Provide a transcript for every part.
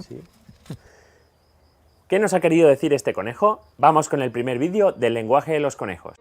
sí. ¿Qué nos ha querido decir este conejo? Vamos con el primer vídeo del lenguaje de los conejos.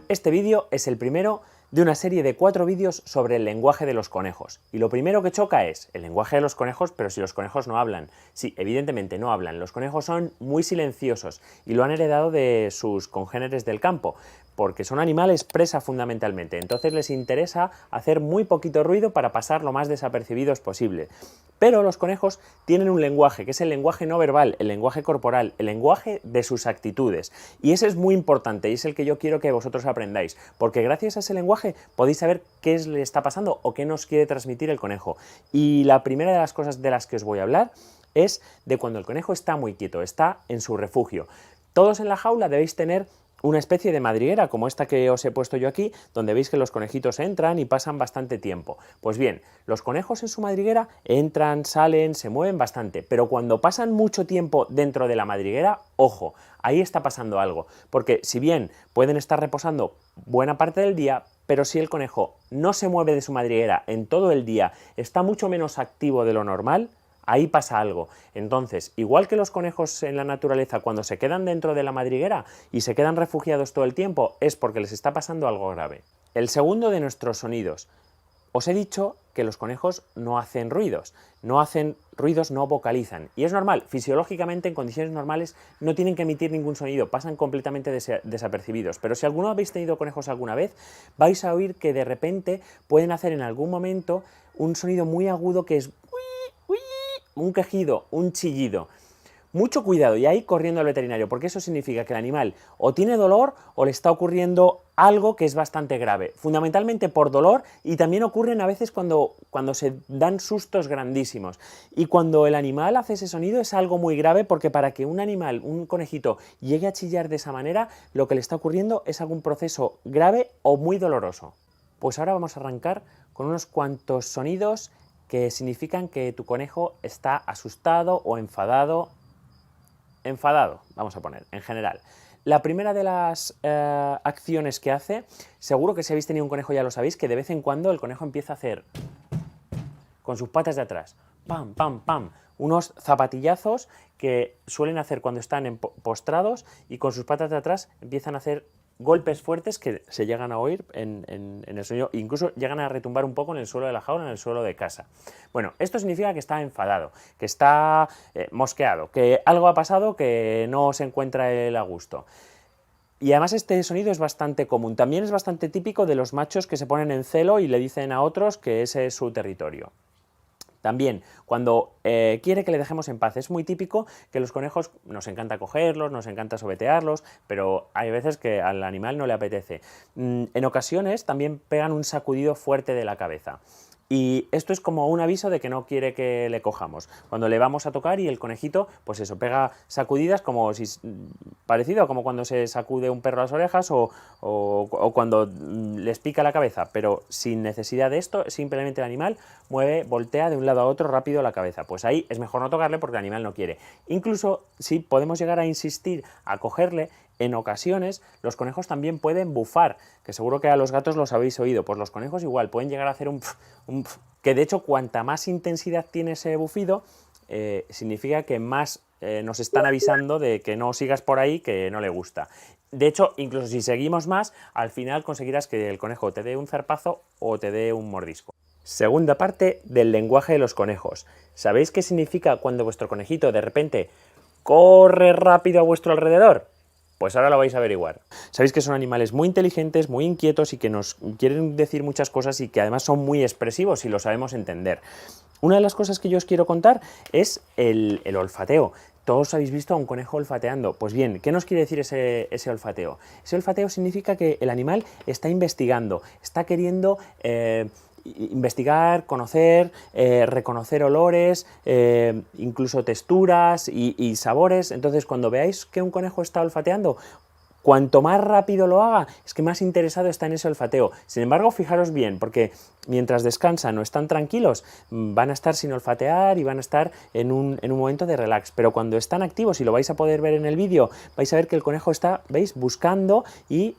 Este vídeo es el primero de una serie de 4 vídeos sobre el lenguaje de los conejos. Y lo primero que choca es el lenguaje de los conejos, pero si los conejos no hablan. Sí, evidentemente no hablan. Los conejos son muy silenciosos y lo han heredado de sus congéneres del campo, porque son animales presa fundamentalmente. Entonces les interesa hacer muy poquito ruido para pasar lo más desapercibidos posible. Pero los conejos tienen un lenguaje, que es el lenguaje no verbal, el lenguaje corporal, el lenguaje de sus actitudes. Y ese es muy importante y es el que yo quiero que vosotros aprendáis, porque gracias a ese lenguaje podéis saber qué le está pasando o qué nos quiere transmitir el conejo. Y la primera de las cosas de las que os voy a hablar es de cuando el conejo está muy quieto, está en su refugio. Todos en la jaula debéis tener una especie de madriguera como esta que os he puesto yo aquí, donde veis que los conejitos entran y pasan bastante tiempo. Pues bien, los conejos en su madriguera entran, salen, se mueven bastante, pero cuando pasan mucho tiempo dentro de la madriguera, ojo, ahí está pasando algo, porque si bien pueden estar reposando buena parte del día, pero si el conejo no se mueve de su madriguera en todo el día, está mucho menos activo de lo normal, ahí pasa algo. Entonces, igual que los conejos en la naturaleza, cuando se quedan dentro de la madriguera y se quedan refugiados todo el tiempo, es porque les está pasando algo grave. El segundo de nuestros sonidos. Os he dicho que los conejos no hacen ruidos, no vocalizan. Y es normal, fisiológicamente, en condiciones normales, no tienen que emitir ningún sonido, pasan completamente desapercibidos. Pero si alguno habéis tenido conejos alguna vez, vais a oír que de repente pueden hacer en algún momento un sonido muy agudo que es un quejido, un chillido. Mucho cuidado y ahí corriendo al veterinario, porque eso significa que el animal o tiene dolor o le está ocurriendo algo que es bastante grave, fundamentalmente por dolor, y también ocurren a veces cuando se dan sustos grandísimos. Y cuando el animal hace ese sonido es algo muy grave, porque para que un animal, un conejito, llegue a chillar de esa manera, lo que le está ocurriendo es algún proceso grave o muy doloroso. Pues ahora vamos a arrancar con unos cuantos sonidos que significan que tu conejo está asustado o enfadado, vamos a poner, en general. La primera de las acciones que hace, seguro que si habéis tenido un conejo ya lo sabéis, que de vez en cuando el conejo empieza a hacer con sus patas de atrás, pam, pam, pam, unos zapatillazos que suelen hacer cuando están postrados y con sus patas de atrás empiezan a hacer golpes fuertes que se llegan a oír en el sonido, incluso llegan a retumbar un poco en el suelo de la jaula, en el suelo de casa. Bueno, esto significa que está enfadado, que está mosqueado, que algo ha pasado que no se encuentra él a gusto. Y además este sonido es bastante común, también es bastante típico de los machos que se ponen en celo y le dicen a otros que ese es su territorio. También, cuando quiere que le dejemos en paz, es muy típico que los conejos nos encanta cogerlos, nos encanta sobetearlos, pero hay veces que al animal no le apetece. En ocasiones también pegan un sacudido fuerte de la cabeza. Y esto es como un aviso de que no quiere que le cojamos. Cuando le vamos a tocar y el conejito, pues eso, pega sacudidas como si, parecido a como cuando se sacude un perro las orejas o cuando les pica la cabeza, pero sin necesidad de esto, simplemente el animal voltea de un lado a otro rápido la cabeza. Pues ahí es mejor no tocarle porque el animal no quiere. Incluso si podemos llegar a insistir a cogerle, en ocasiones los conejos también pueden bufar, que seguro que a los gatos los habéis oído, pues los conejos igual pueden llegar a hacer un pf, que de hecho cuanta más intensidad tiene ese bufido, significa que más nos están avisando de que no sigas por ahí, que no le gusta. De hecho, incluso si seguimos más, al final conseguirás que el conejo te dé un zarpazo o te dé un mordisco. Segunda parte del lenguaje de los conejos. ¿Sabéis qué significa cuando vuestro conejito de repente corre rápido a vuestro alrededor? Pues ahora lo vais a averiguar. Sabéis que son animales muy inteligentes, muy inquietos y que nos quieren decir muchas cosas y que además son muy expresivos y lo sabemos entender. Una de las cosas que yo os quiero contar es el olfateo. Todos habéis visto a un conejo olfateando. Pues bien, ¿qué nos quiere decir ese olfateo? Ese olfateo significa que el animal está investigando, está queriendo investigar, conocer, reconocer olores, incluso texturas y sabores. Entonces, cuando veáis que un conejo está olfateando, Cuanto más rápido lo haga, es que más interesado está en ese olfateo. Sin embargo, fijaros bien, porque mientras descansan o están tranquilos, van a estar sin olfatear y van a estar en un momento de relax. Pero cuando están activos, y lo vais a poder ver en el vídeo, vais a ver que el conejo está, ¿veis?, buscando y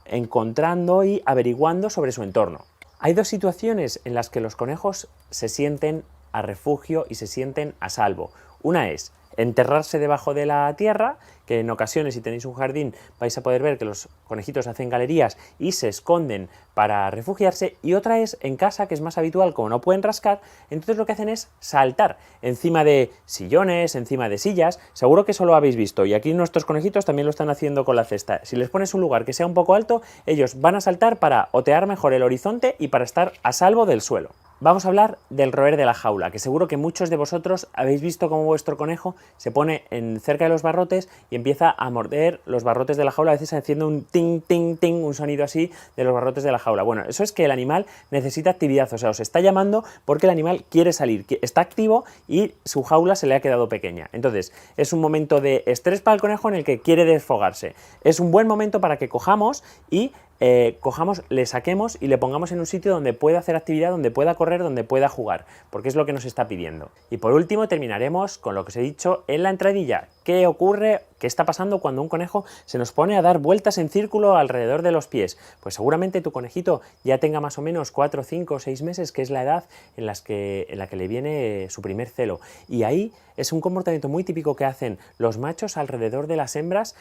encontrando y averiguando sobre su entorno. Hay dos situaciones en las que los conejos se sienten a refugio y se sienten a salvo. Una es enterrarse debajo de la tierra, que en ocasiones, si tenéis un jardín, vais a poder ver que los conejitos hacen galerías y se esconden para refugiarse, y otra es en casa, que es más habitual, como no pueden rascar, entonces lo que hacen es saltar encima de sillones, encima de sillas. Seguro que eso lo habéis visto, y aquí nuestros conejitos también lo están haciendo con la cesta. Si les pones un lugar que sea un poco alto, ellos van a saltar para otear mejor el horizonte y para estar a salvo del suelo. Vamos a hablar del roer de la jaula, que seguro que muchos de vosotros habéis visto cómo vuestro conejo se pone cerca de los barrotes y empieza a morder los barrotes de la jaula, a veces haciendo un ting, ting, ting, un sonido así de los barrotes de la jaula. Bueno, eso es que el animal necesita actividad, o sea, os está llamando porque el animal quiere salir, está activo y su jaula se le ha quedado pequeña. Entonces, es un momento de estrés para el conejo en el que quiere desfogarse. Es un buen momento para que cojamos y le saquemos y le pongamos en un sitio donde pueda hacer actividad, donde pueda correr, donde pueda jugar, porque es lo que nos está pidiendo. Y por último terminaremos con lo que os he dicho en la entradilla. ¿Qué ocurre? ¿Qué está pasando cuando un conejo se nos pone a dar vueltas en círculo alrededor de los pies? Pues seguramente tu conejito ya tenga más o menos 4, 5, 6 meses, que es la edad en la que le viene su primer celo. Y ahí es un comportamiento muy típico que hacen los machos alrededor de las hembras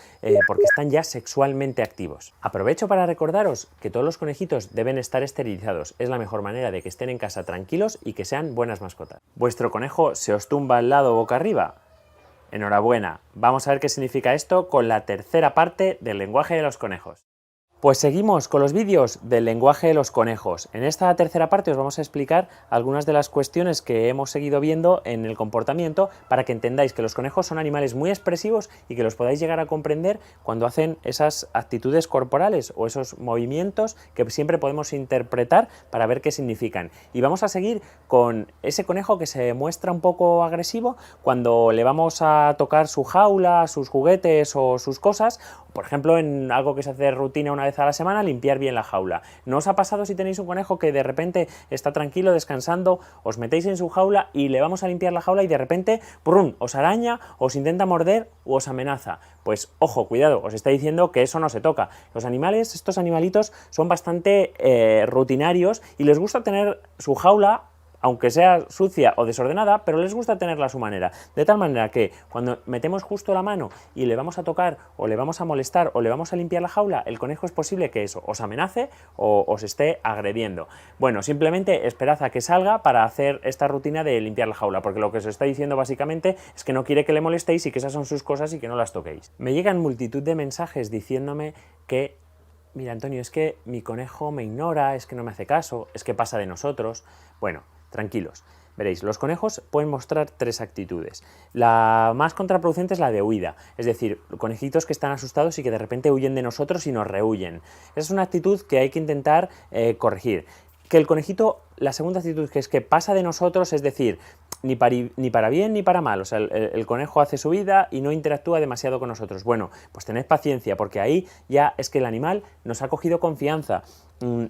porque están ya sexualmente activos. Aprovecho para recordaros que todos los conejitos deben estar esterilizados. Es la mejor manera de que estén en casa tranquilos y que sean buenas mascotas. ¿Vuestro conejo se os tumba al lado boca arriba? Enhorabuena, vamos a ver qué significa esto con la tercera parte del lenguaje de los conejos. Pues seguimos con los vídeos del lenguaje de los conejos. En esta tercera parte os vamos a explicar algunas de las cuestiones que hemos seguido viendo en el comportamiento para que entendáis que los conejos son animales muy expresivos y que los podáis llegar a comprender cuando hacen esas actitudes corporales o esos movimientos que siempre podemos interpretar para ver qué significan. Y vamos a seguir con ese conejo que se muestra un poco agresivo cuando le vamos a tocar su jaula, sus juguetes o sus cosas. Por ejemplo, en algo que se hace de rutina una vez a la semana, limpiar bien la jaula. ¿No os ha pasado si tenéis un conejo que de repente está tranquilo, descansando, os metéis en su jaula y le vamos a limpiar la jaula y de repente, ¡prum!, os araña, os intenta morder o os amenaza? Pues ojo, cuidado, os está diciendo que eso no se toca. Los animales, estos animalitos, son bastante rutinarios y les gusta tener su jaula, aunque sea sucia o desordenada, pero les gusta tenerla a su manera, de tal manera que cuando metemos justo la mano y le vamos a tocar o le vamos a molestar o le vamos a limpiar la jaula, el conejo es posible que eso os amenace o os esté agrediendo. Bueno, simplemente esperad a que salga para hacer esta rutina de limpiar la jaula, porque lo que os está diciendo básicamente es que no quiere que le molestéis y que esas son sus cosas y que no las toquéis. Me llegan multitud de mensajes diciéndome que mira, Antonio, es que mi conejo me ignora, es que no me hace caso, es que pasa de nosotros. Bueno, tranquilos. Veréis, los conejos pueden mostrar tres actitudes. La más contraproducente es la de huida, es decir, conejitos que están asustados y que de repente huyen de nosotros y nos rehuyen. Esa es una actitud que hay que intentar corregir. Que el conejito, la segunda actitud, que es que pasa de nosotros, es decir, ni para bien ni para mal, o sea, el conejo hace su vida y no interactúa demasiado con nosotros. Bueno, pues tened paciencia, porque ahí ya es que el animal nos ha cogido confianza.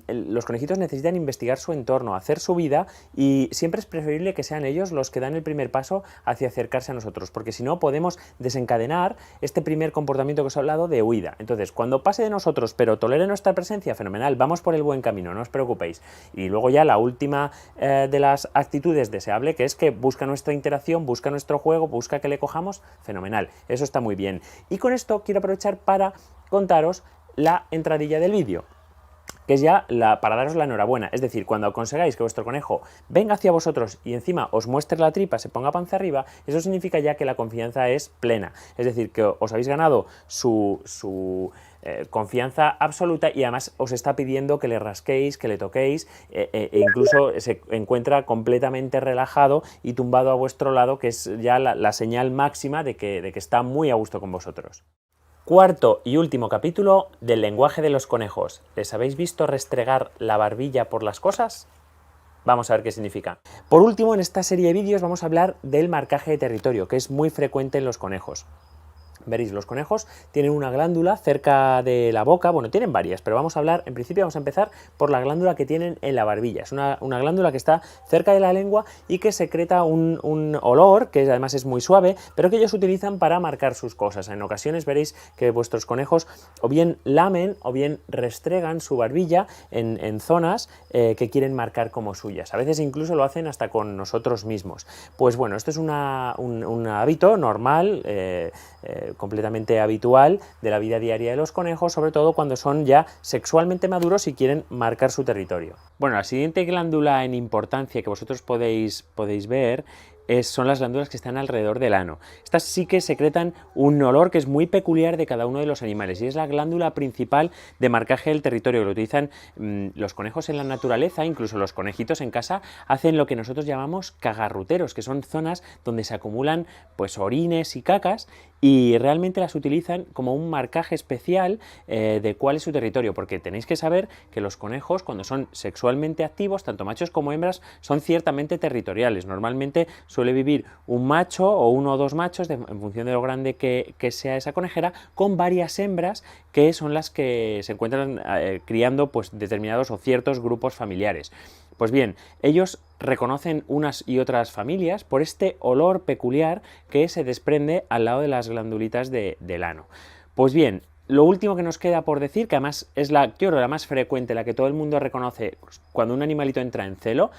Los conejitos necesitan investigar su entorno, hacer su vida, y siempre es preferible que sean ellos los que dan el primer paso hacia acercarse a nosotros, porque si no podemos desencadenar este primer comportamiento que os he hablado de huida. Entonces, cuando pase de nosotros pero tolere nuestra presencia, fenomenal, vamos por el buen camino, no os preocupéis. Y luego ya la última de las actitudes deseable, que es que busca nuestra interacción, busca nuestro juego, busca que le cojamos, fenomenal, eso está muy bien. Y con esto quiero aprovechar para contaros la entradilla del vídeo, que es ya para daros la enhorabuena. Es decir, cuando consigáis que vuestro conejo venga hacia vosotros y encima os muestre la tripa, se ponga panza arriba, eso significa ya que la confianza es plena. Es decir, que os habéis ganado su confianza absoluta, y además os está pidiendo que le rasquéis, que le toquéis, e incluso se encuentra completamente relajado y tumbado a vuestro lado, que es ya la señal máxima de que está muy a gusto con vosotros. Cuarto y último capítulo del lenguaje de los conejos. ¿Les habéis visto restregar la barbilla por las cosas? Vamos a ver qué significa. Por último, en esta serie de vídeos vamos a hablar del marcaje de territorio, que es muy frecuente en los conejos. Veréis, los conejos tienen una glándula cerca de la boca, bueno, tienen varias, pero en principio vamos a empezar por la glándula que tienen en la barbilla. Es una glándula que está cerca de la lengua y que secreta un olor, que además es muy suave, pero que ellos utilizan para marcar sus cosas. En ocasiones veréis que vuestros conejos o bien lamen o bien restregan su barbilla en zonas que quieren marcar como suyas. A veces incluso lo hacen hasta con nosotros mismos. Pues bueno, esto es un hábito normal, completamente habitual de la vida diaria de los conejos, sobre todo cuando son ya sexualmente maduros y quieren marcar su territorio. Bueno, la siguiente glándula en importancia que vosotros podéis ver son las glándulas que están alrededor del ano. Estas sí que secretan un olor que es muy peculiar de cada uno de los animales y es la glándula principal de marcaje del territorio. Lo utilizan los conejos en la naturaleza, incluso los conejitos en casa hacen lo que nosotros llamamos cagarruteros, que son zonas donde se acumulan pues orines y cacas, y realmente las utilizan como un marcaje especial de cuál es su territorio, porque tenéis que saber que los conejos, cuando son sexualmente activos, tanto machos como hembras, son ciertamente territoriales. Normalmente suele vivir un macho o uno o dos machos, en función de lo grande que sea esa conejera, con varias hembras que son las que se encuentran criando pues determinados o ciertos grupos familiares. Pues bien, ellos reconocen unas y otras familias por este olor peculiar que se desprende al lado de las glandulitas del ano. Pues bien, lo último que nos queda por decir, que además es la más frecuente, la que todo el mundo reconoce cuando un animalito entra en celo,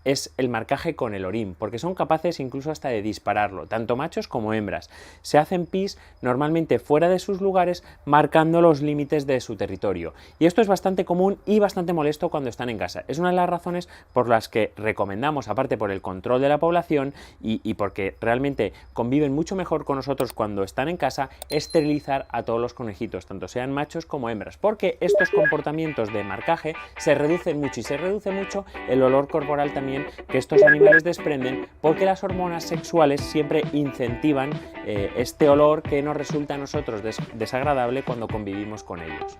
es el marcaje con el orín, porque son capaces incluso hasta de dispararlo, tanto machos como hembras. Se hacen pis normalmente fuera de sus lugares, marcando los límites de su territorio. Y esto es bastante común y bastante molesto cuando están en casa. Es una de las razones por las que recomendamos, aparte por el control de la población y porque realmente conviven mucho mejor con nosotros cuando están en casa, esterilizar a todos los conejitos, tanto sean machos como hembras, porque estos comportamientos de marcaje se reducen mucho y se reduce mucho el olor corporal también que estos animales desprenden, porque las hormonas sexuales siempre incentivan este olor que nos resulta a nosotros desagradable cuando convivimos con ellos.